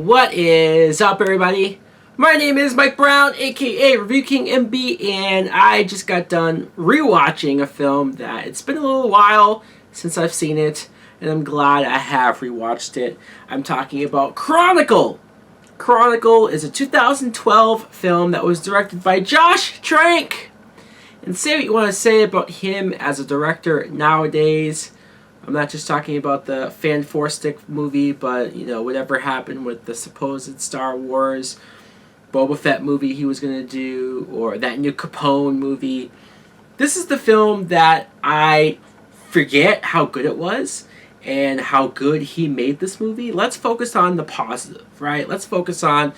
What is up, everybody? My name is Mike Brown, aka Review King MB, and I just got done rewatching a film that it's been a little while since I've seen it, and I'm glad I have rewatched it. I'm talking about Chronicle. Chronicle is a 2012 film that was directed by Josh Trank. And say what you want to say about him as a director nowadays. I'm not just talking about the Fan Four Stick movie, but whatever happened with the supposed Star Wars Boba Fett movie he was going to do, or that new Capone movie. This is the film that I forget how good it was and how good he made this movie. Let's focus on the positive, right? Let's focus on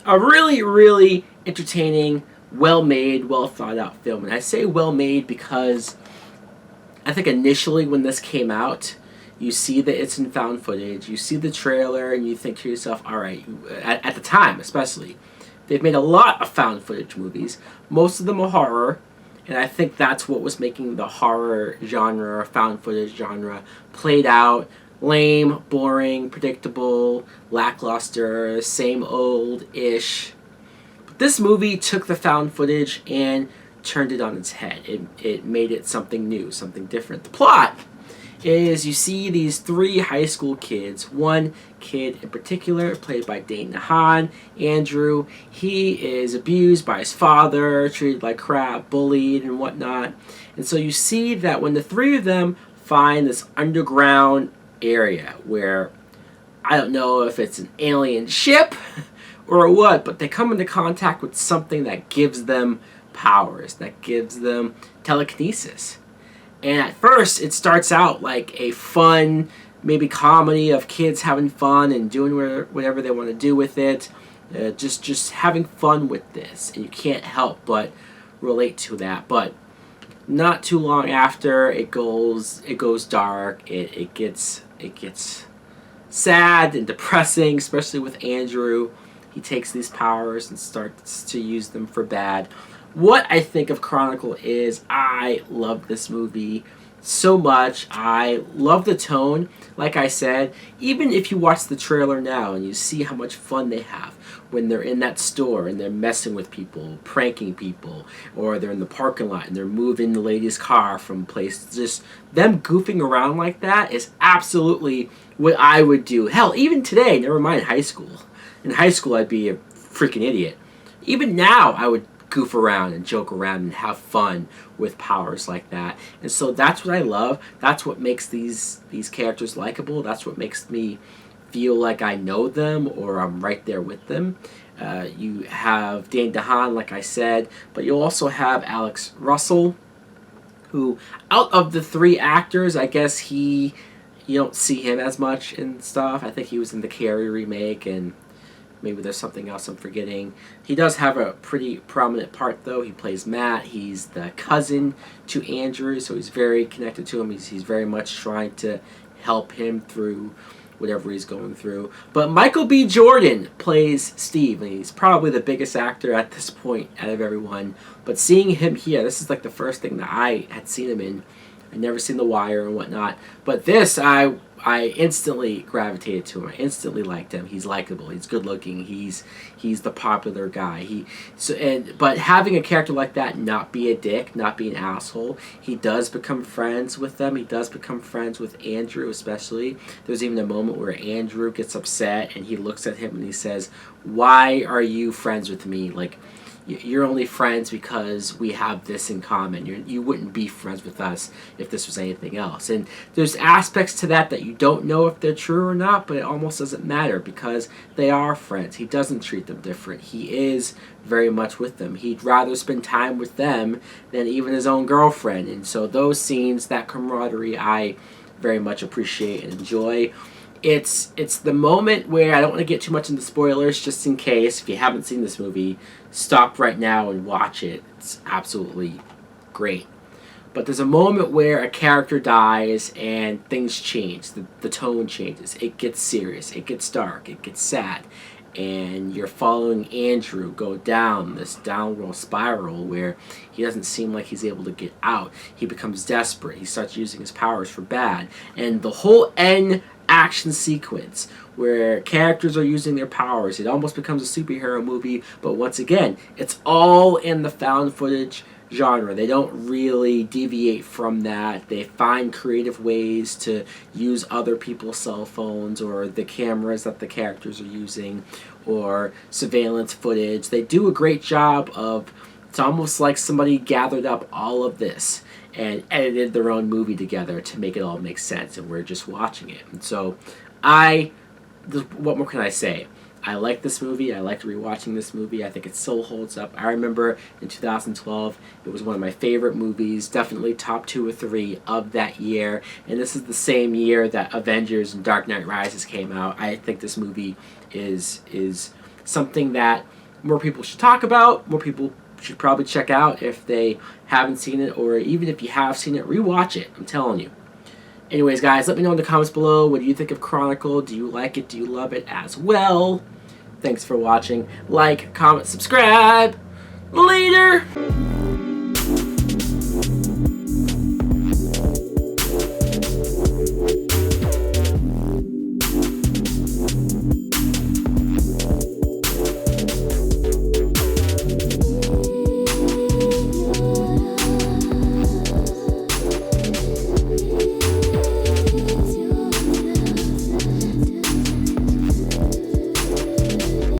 a really, really entertaining, well-made, well-thought-out film. And I say well-made because I think initially when this came out, you see that it's in found footage, you see the trailer, and you think to yourself, all right, at the time especially, they've made a lot of found footage movies. Most of them are horror, and I think that's what was making the horror genre, or found footage genre, played out, lame, boring, predictable, lackluster, same old-ish. But this movie took the found footage and turned it on its head. It made it something new, something different. The plot is you see these three high school kids. One kid in particular, played by Dane DeHaan, Andrew. He is abused by his father, treated like crap, bullied and whatnot. And so you see that when the three of them find this underground area where, I don't know if it's an alien ship or what, but they come into contact with something that gives them powers, that gives them telekinesis. And at first it starts out like a fun, maybe comedy of kids having fun and doing whatever they want to do with it, just having fun with this, and you can't help but relate to that. But not too long after, it goes dark. It gets sad and depressing, especially with Andrew. He takes these powers and starts to use them for bad. What I think of Chronicle is I love this movie so much. I love the tone. Like I said, even if you watch the trailer now and you see how much fun they have when they're in that store and they're messing with people, pranking people, or they're in the parking lot and they're moving the lady's car from place, just them goofing around like that is absolutely what I would do. Hell, even today, never mind high school. In high school, I'd be a freaking idiot. Even now, I would goof around and joke around and have fun with powers like that. And so that's what I love. That's what makes these characters likable. That's what makes me feel like I know them or I'm right there with them. You have Dane DeHaan, like I said, but you also have Alex Russell, who, out of the three actors, I guess you don't see him as much and stuff. I think he was in the Carrie remake, and maybe there's something else I'm forgetting. He does have a pretty prominent part, though. He plays Matt. He's the cousin to Andrew, so he's very connected to him. He's very much trying to help him through whatever he's going through. But Michael B. Jordan plays Steve, and he's probably the biggest actor at this point out of everyone. But seeing him here, this is like the first thing that I had seen him in. I'd never seen The Wire and whatnot. But this, I instantly gravitated to him. I instantly liked him. He's likable. He's good looking. He's the popular guy. But having a character like that not be a dick, not be an asshole, he does become friends with them. He does become friends with Andrew, especially. There's even a moment where Andrew gets upset and he looks at him and he says, "Why are you friends with me? Like, you're only friends because we have this in common. You wouldn't be friends with us if this was anything else." And there's aspects to that you don't know if they're true or not, but it almost doesn't matter because they are friends. He doesn't treat them different. He is very much with them. He'd rather spend time with them than even his own girlfriend. And so those scenes, that camaraderie, I very much appreciate and enjoy. It's the moment where I don't want to get too much into spoilers, just in case. If you haven't seen this movie, stop right now and watch it. It's absolutely great. But there's a moment where a character dies and things change. The tone changes. It gets serious. It gets dark. It gets sad. And you're following Andrew go down this downward spiral where he doesn't seem like he's able to get out. He becomes desperate. He starts using his powers for bad. And the whole end action sequence where characters are using their powers. It almost becomes a superhero movie, but once again, it's all in the found footage genre. They don't really deviate from that. They find creative ways to use other people's cell phones or the cameras that the characters are using or surveillance footage. They do a great job of, it's almost like somebody gathered up all of this and edited their own movie together to make it all make sense, and we're just watching it. And so what more can I say? I like this movie. I liked rewatching this movie. I think it still holds up. I remember in 2012, it was one of my favorite movies, definitely top 2 or 3 of that year. And this is the same year that Avengers and Dark Knight Rises came out. I think this movie is something that more people should talk about, more people should probably check out if they haven't seen it, or even if you have seen it, rewatch it. I'm telling you. Anyways, guys, let me know in the comments below, what do you think of Chronicle? Do you like it? Do you love it as well? Thanks for watching. Like, comment, subscribe. Later!